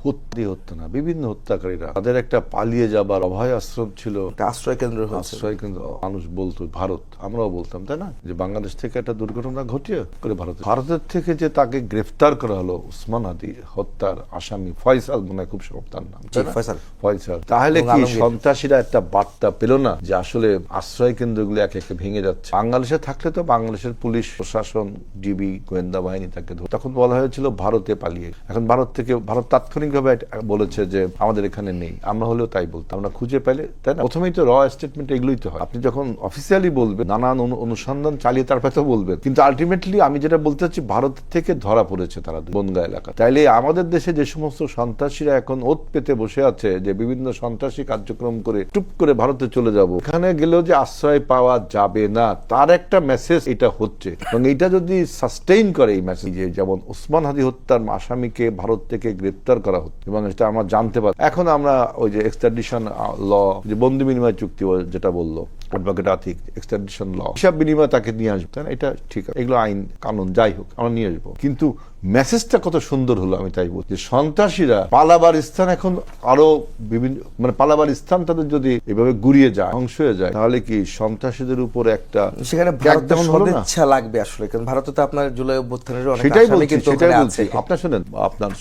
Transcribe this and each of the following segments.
হত্যা না, বিভিন্ন হত্যাকারীরা তাদের একটা পালিয়ে যাবার অভয় আশ্রম ছিল, আশ্রয় কেন্দ্র আশ্রয় কেন্দ্র। মানুষ বলতো ভারত, আমরাও বলতাম তাই না, যে বাংলাদেশ থেকে একটা দুর্ঘটনা ঘটিয়ে করে ভারতের থেকে যে তাকে গ্রেফতার করা হলো, উসমান হাদি হত্যার আসামি ফয়সাল, মনে হয় খুব তার নাম, ফয়সাল। তাহলে কি সন্ত্রাসীরা একটা বার্তা পেল না যে আসলে আশ্রয় কেন্দ্রগুলো একে একে ভেঙে যাচ্ছে? বাংলাদেশে থাকলে তো বাংলাদেশের পুলিশ প্রশাসন, ডিবি, গোয়েন্দা বাহিনী তাকে তখন বলা হয়েছিল ভারতে পালিয়ে। এখন ভারত তাৎক্ষণিকভাবে বলেছে যে আমাদের এখানে নেই। আমরা হলেও তাই বলতাম, আমরা খুঁজে পেলে, তাই না? প্রথমেই তো র স্টেটমেন্ট এগুলোই তো হয়। আপনি যখন অফিসিয়ালি বলবেন, নানান অনুসন্ধান চালিয়ে তারপরে তো বলবেন, কিন্তু আলটিমেটলি আমি যেটা বলতে চাচ্ছি, ভারত থেকে ধরা পড়েছে তারা বনগা এলাকা। তাইলে আমাদের দেশে যে সমস্ত সন্ত্রাসীরা এখন ওত পেতে বসে আছে, যে বিভিন্ন সন্ত্রাসী কার্যক্রম করে টুপ করে ভারতে চলে যাব, এখানে গেলেও যে আশ্রয় পাওয়া যাবে না, তার একটা মেসেজ এটা হচ্ছে। এবং এটা যদি সাস্টেইন করে এই মেসেজ, যেমন উসমান হাদি হত্যার আসামিকে ভারত থেকে গ্রেপ্তার করা হচ্ছে এবং এটা আমরা জানতে পারি। এখন আমরা ওই যে এক্সট্রাডিশন ল, যে বন্দি বিনিময় চুক্তি যেটা বললো অ্যাডভোকেট আতিক, এক্সট্রাডিশন ল, হিসাব বিনিময় তাকে নিয়ে আসবো, তাই না? এটা ঠিক আছে, এগুলো আইন কানুন যাই হোক আমরা নিয়ে আসবো, কিন্তু মেসেজটা কত সুন্দর হলো আমি তাই বলছি। সন্ত্রাসীরা পালাবার স্থান এখন আরো বিভিন্ন, মানে পালাবার স্থান তাদের যদি এভাবে গুড়িয়ে যায়, ধ্বংস হয়ে যায়, তাহলে কি সন্ত্রাসীদের উপর একটা সেখানে ভারতের সদিচ্ছা লাগবে আসলে, কারণ ভারতে তো আপনার জুলাই অভ্যুত্থানের অনেক সেটাই আসামি বলছি, কিন্তু সেটাই ওখানে বলছি। আছে। আপনার শোনেন, আপনার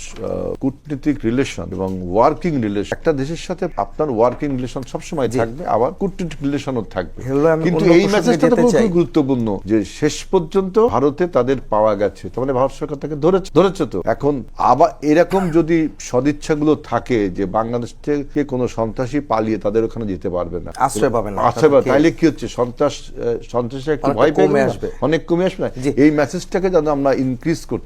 কূটনীতিক রিলেশন এবং ওয়ার্কিং রিলেশন, একটা দেশের সাথে আপনার ওয়ার্কিং রিলেশন সবসময় থাকবে, আবার কূটনীতিক রিলেশনও থাকবে। কিন্তু এই মেসেজটা তো খুব গুরুত্বপূর্ণ যে শেষ পর্যন্ত ভারতে তাদের পাওয়া গেছে, তার মানে ভারত সরকার তাকে ধরেছে। তো এখন আবার এরকম যদি সদিচ্ছাগুলো থাকে যে বাংলাদেশ থেকে কোনো সন্ত্রাসী পালিয়ে তাদের ওখানে যেতে পারবে না, আশ্রয় পাবে না, তাহলে কি হচ্ছে, সন্ত্রাসীরা একটু ভয় পেয়ে আসবে, অনেক কমে আসবে। এই মেসেজটাকে যেন আমরা ইনক্রিজ করতে